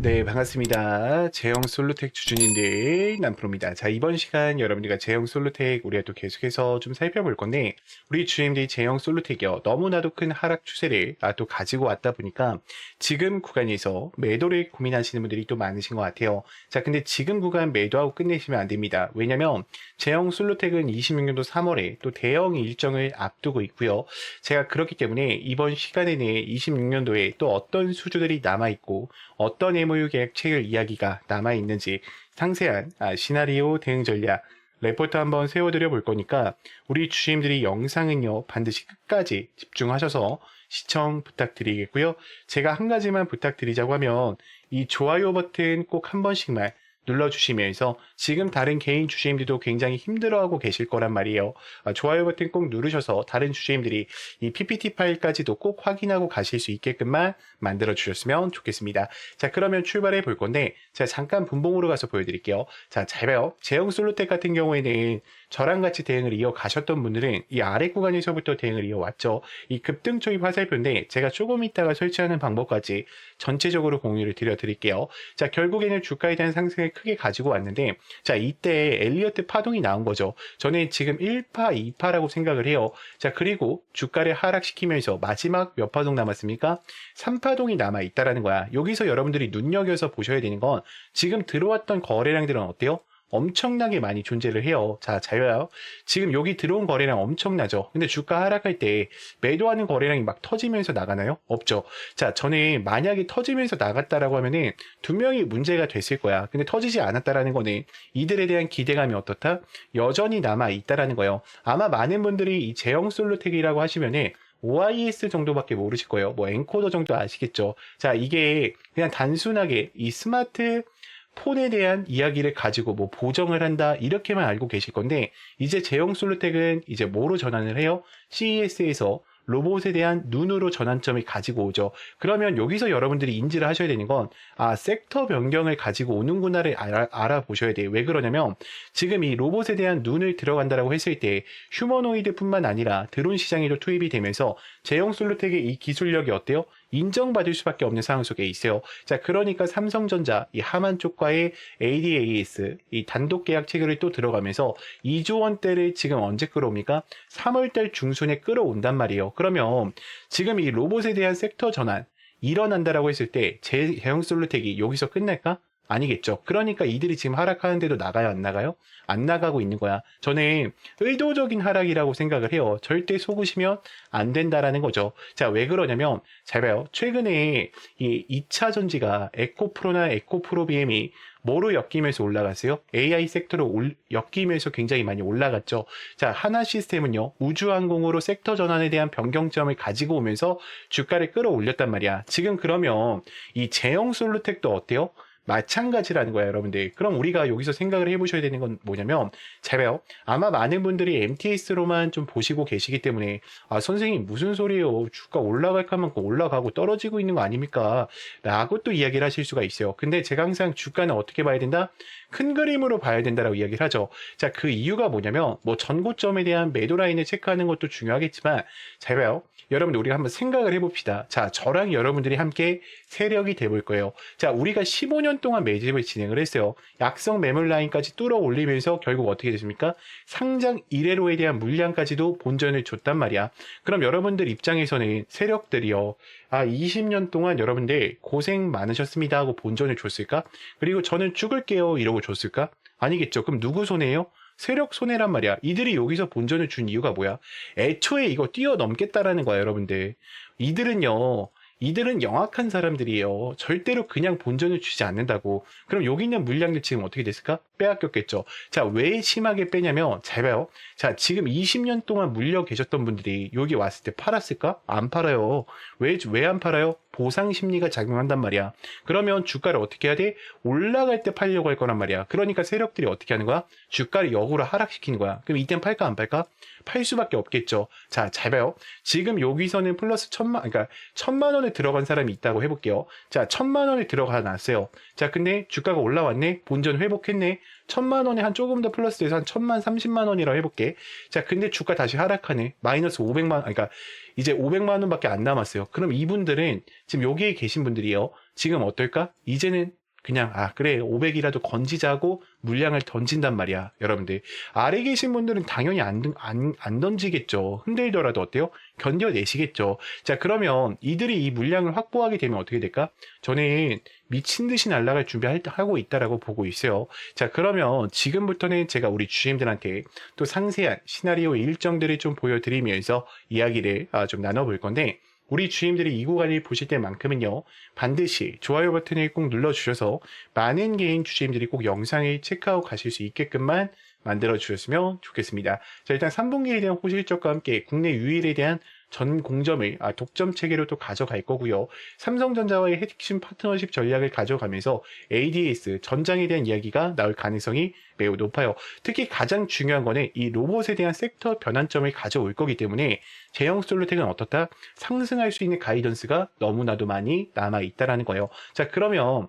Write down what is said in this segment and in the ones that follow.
네, 반갑습니다. 제형 솔루텍 주주님들, 남프로입니다. 자, 이번 시간 여러분들과 제형 솔루텍 우리가 또 계속해서 좀 살펴볼 건데, 우리 주주님들이 제형 솔루텍이요. 너무나도 큰 하락 추세를 또 가지고 왔다 보니까 지금 구간에서 매도를 고민하시는 분들이 또 많으신 것 같아요. 자, 근데 지금 구간 매도하고 끝내시면 안 됩니다. 왜냐면 제형 솔루텍은 26년도 3월에 또 대형 일정을 앞두고 있고요. 제가 그렇기 때문에 이번 시간에는 26년도에 또 어떤 수주들이 남아있고, 어떤 MOU 계약 체결 이야기가 남아있는지 상세한 시나리오 대응 전략 레포트 한번 세워드려 볼 거니까 우리 주주님들이 영상은요 반드시 끝까지 집중하셔서 시청 부탁드리겠고요. 제가 한 가지만 부탁드리자고 하면 이 좋아요 버튼 꼭 한 번씩만 눌러주시면서 지금 다른 개인 주주님들도 굉장히 힘들어하고 계실 거란 말이에요. 좋아요 버튼 꼭 누르셔서 다른 주주님들이 이 PPT 파일까지도 꼭 확인하고 가실 수 있게끔만 만들어 주셨으면 좋겠습니다. 자, 그러면 출발해 볼 건데 제가 잠깐 분봉으로 가서 보여드릴게요. 자, 잘 봐요. 제형 솔루텍 같은 경우에는 저랑 같이 대응을 이어가셨던 분들은 이 아래 구간에서부터 대응을 이어왔죠. 이 급등 초입 화살표인데 제가 조금 있다가 설치하는 방법까지 전체적으로 공유를 드릴게요. 자, 결국에는 주가에 대한 상승을 크게 가지고 왔는데 자, 이때 엘리어트 파동이 나온 거죠. 저는 지금 1파, 2파라고 생각을 해요. 자, 그리고 주가를 하락시키면서 마지막 몇 파동 남았습니까? 3파동이 남아있다라는 거야. 여기서 여러분들이 눈여겨서 보셔야 되는 건 지금 들어왔던 거래량들은 어때요? 엄청나게 많이 존재를 해요. 자, 잘 봐요. 지금 여기 들어온 거래량 엄청나죠. 근데 주가 하락할 때 매도하는 거래량이 막 터지면서 나가나요? 없죠. 자, 저는 만약에 터지면서 나갔다라고 하면은 두 명이 문제가 됐을 거야. 근데 터지지 않았다라는 거는 이들에 대한 기대감이 어떻다? 여전히 남아 있다라는 거예요. 아마 많은 분들이 이 제형 솔루텍이라고 하시면은 OIS 정도밖에 모르실 거예요. 뭐 엔코더 정도 아시겠죠. 자, 이게 그냥 단순하게 이 스마트 폰에 대한 이야기를 가지고 뭐 보정을 한다 이렇게만 알고 계실 건데 이제 제형 솔루텍은 이제 뭐로 전환을 해요? CES에서 로봇에 대한 눈으로 전환점을 가지고 오죠. 그러면 여기서 여러분들이 인지를 하셔야 되는 건 섹터 변경을 가지고 오는구나를 알아보셔야 돼요. 왜 그러냐면 지금 이 로봇에 대한 눈을 들어간다라고 했을 때 휴머노이드뿐만 아니라 드론 시장에도 투입이 되면서 제형 솔루텍의 이 기술력이 어때요? 인정받을 수밖에 없는 상황 속에 있어요. 자, 그러니까 삼성전자 이 하만 쪽과의 ADAS 이 단독 계약 체결이 또 들어가면서 2조 원대를 지금 언제 끌어옵니까? 3월달 중순에 끌어온단 말이에요. 그러면 지금 이 로봇에 대한 섹터 전환 일어난다라고 했을 때 제형 솔루텍이 여기서 끝날까? 아니겠죠. 그러니까 이들이 지금 하락하는데도 나가요, 안 나가요? 안 나가고 있는 거야. 저는 의도적인 하락이라고 생각을 해요. 절대 속으시면 안 된다라는 거죠. 자, 왜 그러냐면 잘 봐요. 최근에 이 2차 전지가 에코프로나 에코프로비엠이 뭐로 엮이면서 올라갔어요? AI 섹터로 엮이면서 굉장히 많이 올라갔죠. 자, 하나 시스템은요, 우주항공으로 섹터 전환에 대한 변경점을 가지고 오면서 주가를 끌어올렸단 말이야. 지금 그러면 이 제형 솔루텍도 어때요? 마찬가지라는 거야, 여러분들. 그럼 우리가 여기서 생각을 해보셔야 되는 건 뭐냐면, 잘 봐요. 아마 많은 분들이 MTS로만 좀 보시고 계시기 때문에, 선생님, 무슨 소리예요? 주가 올라갈 만큼 올라가고 떨어지고 있는 거 아닙니까? 라고 또 이야기를 하실 수가 있어요. 근데 제가 항상 주가는 어떻게 봐야 된다? 큰 그림으로 봐야 된다라고 이야기를 하죠. 자, 그 이유가 뭐냐면, 뭐 전고점에 대한 매도 라인을 체크하는 것도 중요하겠지만, 잘 봐요. 여러분들 우리가 한번 생각을 해봅시다. 자, 저랑 여러분들이 함께 세력이 돼볼 거예요. 자, 우리가 15년 동안 매집을 진행을 했어요. 약성 매물 라인까지 뚫어 올리면서 결국 어떻게 됐습니까? 상장 1회로에 대한 물량까지도 본전을 줬단 말이야. 그럼 여러분들 입장에서는 세력들이요. 20년 동안 여러분들 고생 많으셨습니다 하고 본전을 줬을까? 그리고 저는 죽을게요 이러고 줬을까? 아니겠죠. 그럼 누구 손해예요? 세력 손해란 말이야. 이들이 여기서 본전을 준 이유가 뭐야? 애초에 이거 뛰어넘겠다라는 거야, 여러분들. 이들은 영악한 사람들이에요. 절대로 그냥 본전을 주지 않는다고. 그럼 여기 있는 물량들 지금 어떻게 됐을까? 빼앗겼겠죠. 자, 왜 심하게 빼냐면, 잘 봐요. 자, 지금 20년 동안 물려 계셨던 분들이 여기 왔을 때 팔았을까? 안 팔아요. 왜 안 팔아요? 보상 심리가 작용한단 말이야. 그러면 주가를 어떻게 해야 돼? 올라갈 때 팔려고 할 거란 말이야. 그러니까 세력들이 어떻게 하는 거야? 주가를 역으로 하락시키는 거야. 그럼 이땐 팔까 안 팔까? 팔 수밖에 없겠죠. 자, 잘 봐요. 지금 여기서는 플러스 그러니까 1,000만 원에 들어간 사람이 있다고 해볼게요. 자, 1,000만 원에 들어가 놨어요. 자, 근데 주가가 올라왔네? 본전 회복했네? 1,000만 원에 한 조금 더 플러스 돼서 한 1,030만 원이라고 해볼게. 자, 근데 주가 다시 하락하네. 마이너스 500만 원, 그러니까 이제 500만 원밖에 안 남았어요. 그럼 이분들은 지금 여기에 계신 분들이요. 지금 어떨까? 이제는 그냥 그래 500이라도 건지자고 물량을 던진단 말이야. 여러분들 아래 계신 분들은 당연히 안 던지겠죠. 흔들더라도 어때요? 견뎌내시겠죠. 자, 그러면 이들이 이 물량을 확보하게 되면 어떻게 될까? 저는 미친 듯이 날아갈 준비하고 있다라고 보고 있어요. 자, 그러면 지금부터는 제가 우리 주임들한테 또 상세한 시나리오 일정들을 좀 보여드리면서 이야기를 좀 나눠볼 건데, 우리 주임들이 이 구간을 보실 때만큼은요, 반드시 좋아요 버튼을 꼭 눌러주셔서 많은 개인 주임들이 꼭 영상을 체크하고 가실 수 있게끔만 만들어 주셨으면 좋겠습니다. 자, 일단 3분기에 대한 호실적과 함께 국내 유일에 대한 전 공점을 독점 체계로 또 가져갈 거고요. 삼성전자와의 핵심 파트너십 전략을 가져가면서 ADS 전장에 대한 이야기가 나올 가능성이 매우 높아요. 특히 가장 중요한 거는 이 로봇에 대한 섹터 변환점을 가져올 거기 때문에 제형 솔루텍은 어떻다? 상승할 수 있는 가이던스가 너무나도 많이 남아있다라는 거예요. 자, 그러면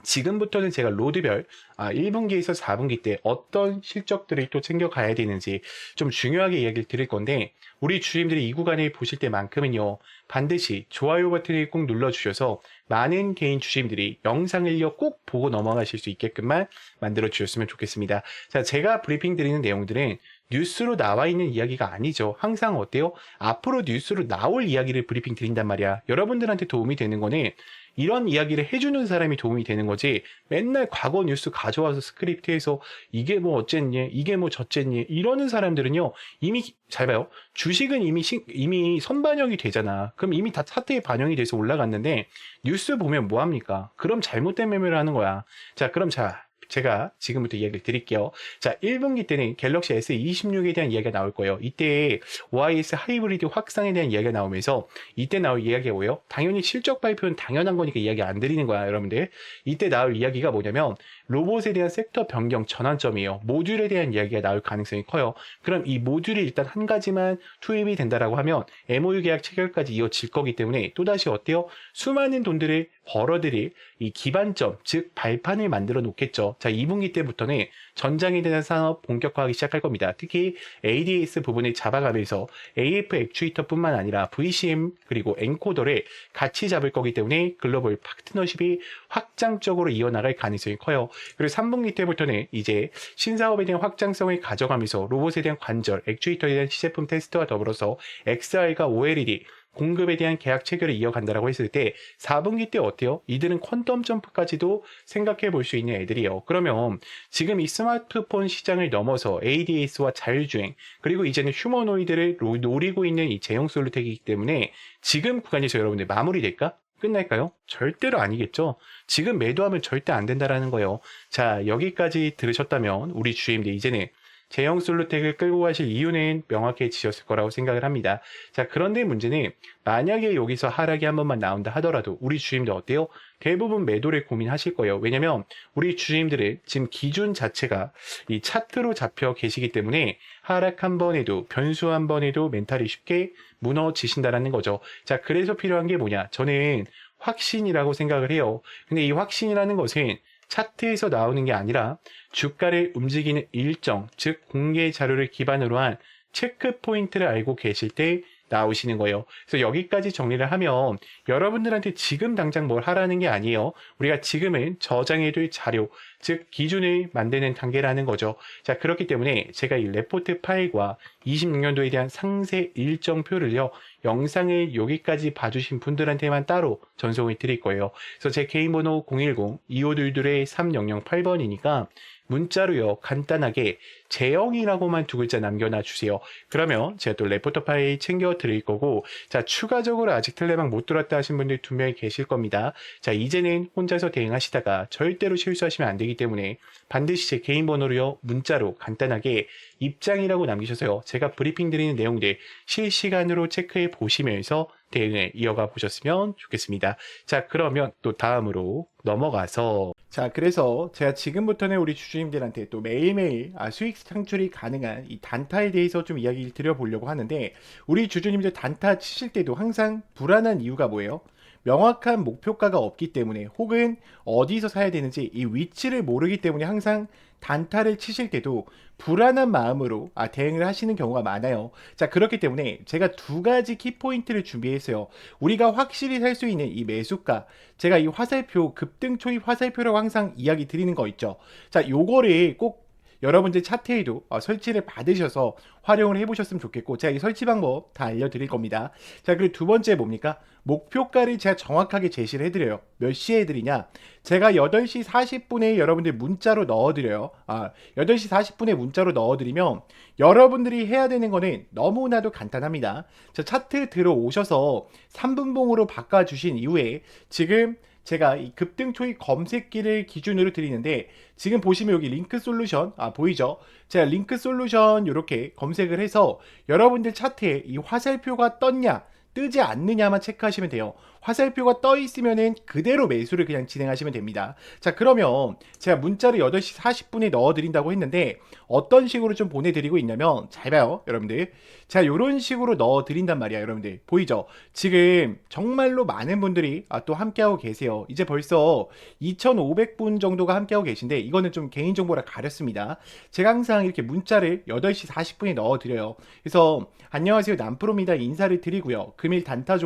지금부터는 제가 로드별 1분기에서 4분기 때 어떤 실적들을 또 챙겨가야 되는지 좀 중요하게 이야기를 드릴 건데, 우리 주임들이 이 구간을 보실 때만큼은요, 반드시 좋아요 버튼을 꼭 눌러주셔서 많은 개인 주임들이 영상을요 꼭 보고 넘어가실 수 있게끔만 만들어 주셨으면 좋겠습니다. 자, 제가 브리핑 드리는 내용들은 뉴스로 나와 있는 이야기가 아니죠. 항상 어때요? 앞으로 뉴스로 나올 이야기를 브리핑 드린단 말이야. 여러분들한테 도움이 되는 거는 이런 이야기를 해주는 사람이 도움이 되는 거지, 맨날 과거 뉴스 가져와서 스크립트해서 이게 뭐 어쨌니, 이게 뭐 저쨌니 이러는 사람들은요, 이미 잘 봐요. 주식은 이미 선반영이 되잖아. 그럼 이미 다 차트에 반영이 돼서 올라갔는데 뉴스 보면 뭐합니까? 그럼 잘못된 매매를 하는 거야. 자, 그럼 제가 지금부터 이야기를 드릴게요. 자, 1분기 때는 갤럭시 S26에 대한 이야기가 나올 거예요. 이때 OIS 하이브리드 확산에 대한 이야기가 나오면서 이때 나올 이야기가 뭐예요? 당연히 실적 발표는 당연한 거니까 이야기 안 드리는 거야, 여러분들. 이때 나올 이야기가 뭐냐면 로봇에 대한 섹터 변경 전환점이에요. 모듈에 대한 이야기가 나올 가능성이 커요. 그럼 이 모듈이 일단 한 가지만 투입이 된다라고 하면 MOU 계약 체결까지 이어질 거기 때문에 또다시 어때요? 수많은 돈들을 벌어들일 이 기반점, 즉 발판을 만들어 놓겠죠. 자, 2분기 때부터는 전장에 대한 산업 본격화하기 시작할 겁니다. 특히 ADS 부분을 잡아가면서 AF 액추에이터뿐만 아니라 VCM 그리고 엔코더를 같이 잡을 거기 때문에 글로벌 파트너십이 확장적으로 이어나갈 가능성이 커요. 그리고 3분기 때부터는 이제 신사업에 대한 확장성을 가져가면서 로봇에 대한 관절, 액추에이터에 대한 시제품 테스트와 더불어서 XR과 OLED 공급에 대한 계약 체결을 이어간다라고 했을 때 4분기 때 어때요? 이들은 퀀텀 점프까지도 생각해 볼 수 있는 애들이에요. 그러면 지금 이 스마트폰 시장을 넘어서 ADS와 자율주행 그리고 이제는 휴머노이드를 노리고 있는 이 제형 솔루텍이기 때문에 지금 구간에서 여러분들 마무리될까? 끝날까요? 절대로 아니겠죠. 지금 매도하면 절대 안 된다라는 거예요. 자, 여기까지 들으셨다면 우리 주임들 이제는 제형 솔루텍을 끌고 가실 이유는 명확해지셨을 거라고 생각을 합니다. 자, 그런데 문제는 만약에 여기서 하락이 한 번만 나온다 하더라도 우리 주임들 어때요? 대부분 매도를 고민하실 거예요. 왜냐면 우리 주임들은 지금 기준 자체가 이 차트로 잡혀 계시기 때문에 하락 한 번에도 변수 한 번에도 멘탈이 쉽게 무너지신다라는 거죠. 자, 그래서 필요한 게 뭐냐? 저는 확신이라고 생각을 해요. 근데 이 확신이라는 것은 차트에서 나오는 게 아니라 주가를 움직이는 일정, 즉 공개 자료를 기반으로 한 체크 포인트를 알고 계실 때 나오시는 거예요. 그래서 여기까지 정리를 하면 여러분들한테 지금 당장 뭘 하라는 게 아니에요. 우리가 지금은 저장해둘 자료, 즉 기준을 만드는 단계라는 거죠. 자, 그렇기 때문에 제가 이 레포트 파일과 26년도에 대한 상세 일정표를요, 영상을 여기까지 봐주신 분들한테만 따로 전송을 드릴 거예요. 그래서 제 개인 번호 010-2522-3008번이니까 문자로요, 간단하게 제형이라고만 두 글자 남겨놔 주세요. 그러면 제가 또 레포터 파일 챙겨 드릴 거고, 자, 추가적으로 아직 텔레방 못 들었다 하신 분들 2명이 계실 겁니다. 자, 이제는 혼자서 대응하시다가 절대로 실수하시면 안 되기 때문에 반드시 제 개인 번호로요, 문자로 간단하게 입장이라고 남기셔서요, 제가 브리핑 드리는 내용들 실시간으로 체크해 보시면서 대응을 이어가 보셨으면 좋겠습니다. 자, 그러면 또 다음으로 넘어가서, 자, 그래서 제가 지금부터는 우리 주주님들한테 또 매일매일 수익 창출이 가능한 이 단타에 대해서 좀 이야기를 드려보려고 하는데, 우리 주주님들 단타 치실 때도 항상 불안한 이유가 뭐예요? 명확한 목표가가 없기 때문에, 혹은 어디서 사야 되는지 이 위치를 모르기 때문에 항상 단타를 치실 때도 불안한 마음으로 대응을 하시는 경우가 많아요. 자, 그렇기 때문에 제가 두 가지 키포인트를 준비했어요. 우리가 확실히 살 수 있는 이 매수가, 제가 이 화살표, 급등 초입 화살표라고 항상 이야기 드리는 거 있죠. 자, 요거를 꼭 여러분들 차트에도 설치를 받으셔서 활용을 해보셨으면 좋겠고, 제가 이 설치 방법 다 알려드릴 겁니다. 자, 그리고 두 번째 뭡니까? 목표가를 제가 정확하게 제시를 해드려요. 몇 시에 해드리냐? 제가 8시 40분에 여러분들 문자로 넣어드려요. 8시 40분에 문자로 넣어드리면 여러분들이 해야 되는 거는 너무나도 간단합니다. 자, 차트 들어오셔서 3분봉으로 바꿔주신 이후에 지금 제가 이 급등 초입 검색기를 기준으로 드리는데, 지금 보시면 여기 링크 솔루션 보이죠? 제가 링크 솔루션 이렇게 검색을 해서 여러분들 차트에 이 화살표가 떴냐 뜨지 않느냐만 체크하시면 돼요. 화살표가 떠 있으면은 그대로 매수를 그냥 진행하시면 됩니다. 자, 그러면 제가 문자를 8시 40분에 넣어 드린다고 했는데 어떤 식으로 좀 보내드리고 있냐면, 잘 봐요 여러분들. 자, 이런 식으로 넣어 드린단 말이야. 여러분들 보이죠? 지금 정말로 많은 분들이 또 함께하고 계세요. 이제 벌써 2,500분 정도가 함께하고 계신데, 이거는 좀 개인정보라 가렸습니다. 제가 항상 이렇게 문자를 8시 40분에 넣어 드려요. 그래서 안녕하세요 남프로입니다 인사를 드리고요, 금일 단타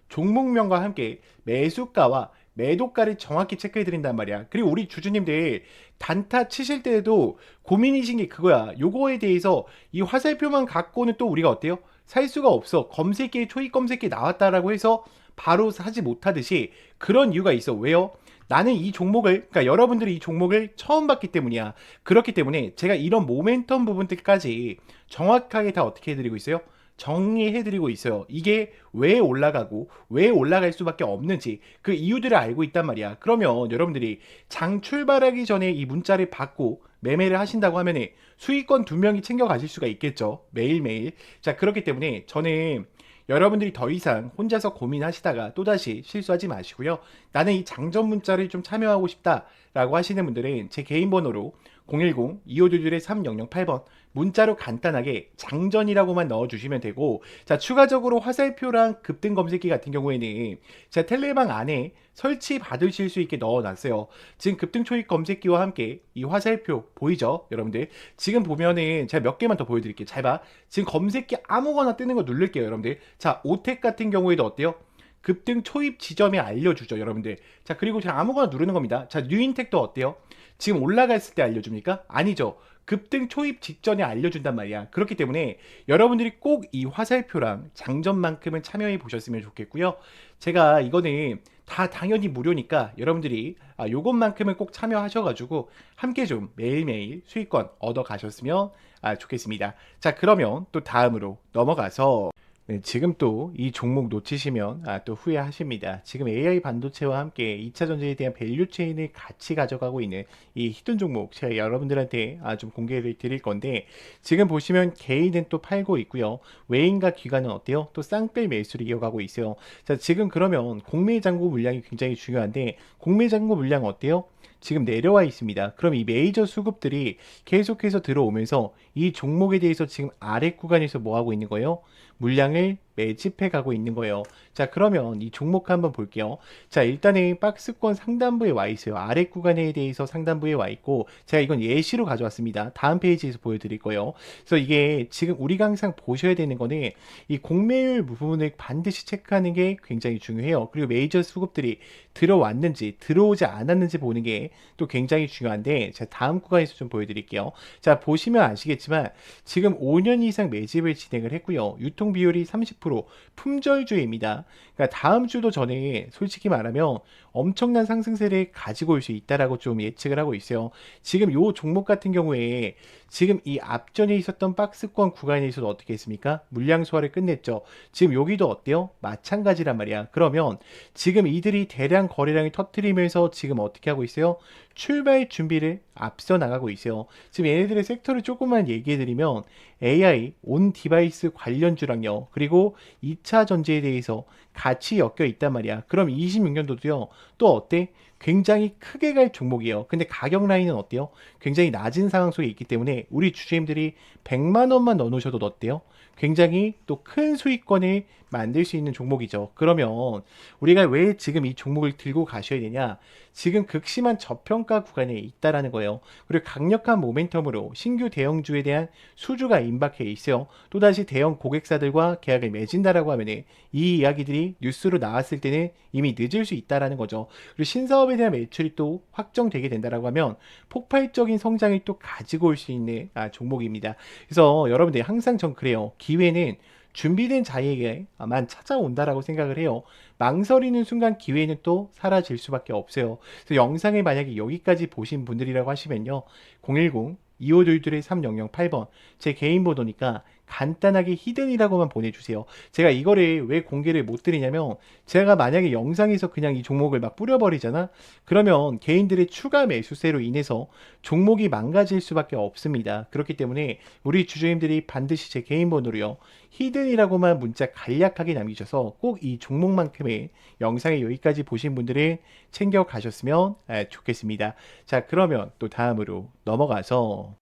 종목명과 함께 매수가와 매도가를 정확히 체크해 드린단 말이야. 그리고 우리 주주님들 단타 치실 때에도 고민이신 게 그거야. 요거에 대해서 이 화살표만 갖고는 또 우리가 어때요? 살 수가 없어. 검색기에 초입 검색기 나왔다라고 해서 바로 사지 못하듯이 그런 이유가 있어. 왜요? 나는 이 종목을, 그러니까 여러분들이 이 종목을 처음 봤기 때문이야. 그렇기 때문에 제가 이런 모멘텀 부분들까지 정확하게 다 어떻게 해드리고 있어요? 정리해드리고 있어요. 이게 왜 올라가고 왜 올라갈 수밖에 없는지 그 이유들을 알고 있단 말이야. 그러면 여러분들이 장 출발하기 전에 이 문자를 받고 매매를 하신다고 하면 수익권 2명이 챙겨가실 수가 있겠죠. 매일매일. 자, 그렇기 때문에 저는 여러분들이 더 이상 혼자서 고민하시다가 또다시 실수하지 마시고요. 나는 이 장전 문자를 좀 참여하고 싶다라고 하시는 분들은 제 개인 번호로 010-2522-3008번 문자로 간단하게 장전이라고만 넣어주시면 되고, 자, 추가적으로 화살표랑 급등 검색기 같은 경우에는 제가 텔레방 안에 설치 받으실 수 있게 넣어놨어요. 지금 급등 초입 검색기와 함께 이 화살표 보이죠 여러분들? 지금 보면은 제가 몇 개만 더 보여드릴게요. 잘 봐. 지금 검색기 아무거나 뜨는 거 누를게요 여러분들. 자, 오텍 같은 경우에도 어때요? 급등 초입 지점에 알려주죠 여러분들. 자, 그리고 제가 아무거나 누르는 겁니다. 자, 뉴인텍도 어때요? 지금 올라갔을 때 알려줍니까? 아니죠. 급등 초입 직전에 알려준단 말이야. 그렇기 때문에 여러분들이 꼭 이 화살표랑 장전만큼은 참여해 보셨으면 좋겠고요. 제가 이거는 다 당연히 무료니까 여러분들이 요것만큼은 꼭 참여하셔가지고 함께 좀 매일매일 수익권 얻어 가셨으면 좋겠습니다. 자, 그러면 또 다음으로 넘어가서, 네, 지금 또 이 종목 놓치시면 또 후회하십니다. 지금 AI 반도체와 함께 2차 전지에 대한 밸류 체인을 같이 가져가고 있는 이 히든 종목, 제가 여러분들한테 좀 공개를 드릴 건데, 지금 보시면 개인은 또 팔고 있고요. 외인과 기관은 어때요? 또 쌍끌 매수를 이어가고 있어요. 자, 지금 그러면 공매 잔고 물량이 굉장히 중요한데, 공매 잔고 물량 어때요? 지금 내려와 있습니다. 그럼 이 메이저 수급들이 계속해서 들어오면서 이 종목에 대해서 지금 아래 구간에서 뭐 하고 있는 거예요? 물량을 매집해 가고 있는 거예요. 자, 그러면 이 종목 한번 볼게요. 자, 일단은 박스권 상단부에 와 있어요. 아래 구간에 대해서 상단부에 와 있고, 제가 이건 예시로 가져왔습니다. 다음 페이지에서 보여드릴 거예요. 그래서 이게 지금 우리가 항상 보셔야 되는 거는 이 공매율 부분을 반드시 체크하는 게 굉장히 중요해요. 그리고 메이저 수급들이 들어왔는지 들어오지 않았는지 보는 게 또 굉장히 중요한데, 제가 다음 구간에서 좀 보여드릴게요. 자, 보시면 아시겠지만 지금 5년 이상 매집을 진행을 했고요. 유통 비율이 30%, 품절주입니다. 그러니까 다음 주도 전에 솔직히 말하면 엄청난 상승세를 가지고 올 수 있다라고 좀 예측을 하고 있어요. 지금 요 종목 같은 경우에 지금 이 앞전에 있었던 박스권 구간에서도 어떻게 했습니까? 물량 소화를 끝냈죠. 지금 여기도 어때요? 마찬가지란 말이야. 그러면 지금 이들이 대량 거래량을 터뜨리면서 지금 어떻게 하고 있어요? 출발 준비를 앞서 나가고 있어요. 지금 얘네들의 섹터를 조금만 얘기해 드리면 AI, 온 디바이스 관련주랑요, 그리고 2차 전지에 대해서 같이 엮여 있단 말이야. 그럼 26년도도요. 또 어때? 굉장히 크게 갈 종목이에요. 근데 가격 라인은 어때요? 굉장히 낮은 상황 속에 있기 때문에 우리 주주님들이 100만 원만 넣어 놓으셔도 어때요? 굉장히 또 큰 수익권을 만들 수 있는 종목이죠. 그러면 우리가 왜 지금 이 종목을 들고 가셔야 되냐? 지금 극심한 저평가 구간에 있다라는 거예요. 그리고 강력한 모멘텀으로 신규 대형주에 대한 수주가 임박해 있어요. 또다시 대형 고객사들과 계약을 맺은다라고 하면은 이 이야기들이 뉴스로 나왔을 때는 이미 늦을 수 있다라는 거죠. 그리고 신사업에 대한 매출이 또 확정되게 된다라고 하면 폭발적인 성장을 또 가지고 올 수 있는 종목입니다. 그래서 여러분들 항상 전 그래요. 기회는 준비된 자에게만 찾아온다라고 생각을 해요. 망설이는 순간 기회는 또 사라질 수밖에 없어요. 그래서 영상을 만약에 여기까지 보신 분들이라고 하시면요. 010-2522-3008번 제 개인 번호니까 간단하게 히든이라고만 보내주세요. 제가 이거를 왜 공개를 못 드리냐면 제가 만약에 영상에서 그냥 이 종목을 막 뿌려버리잖아? 그러면 개인들의 추가 매수세로 인해서 종목이 망가질 수밖에 없습니다. 그렇기 때문에 우리 주주님들이 반드시 제 개인 번호로요. 히든이라고만 문자 간략하게 남기셔서 꼭 이 종목만큼의 영상에 여기까지 보신 분들은 챙겨 가셨으면 좋겠습니다. 자, 그러면 또 다음으로 넘어가서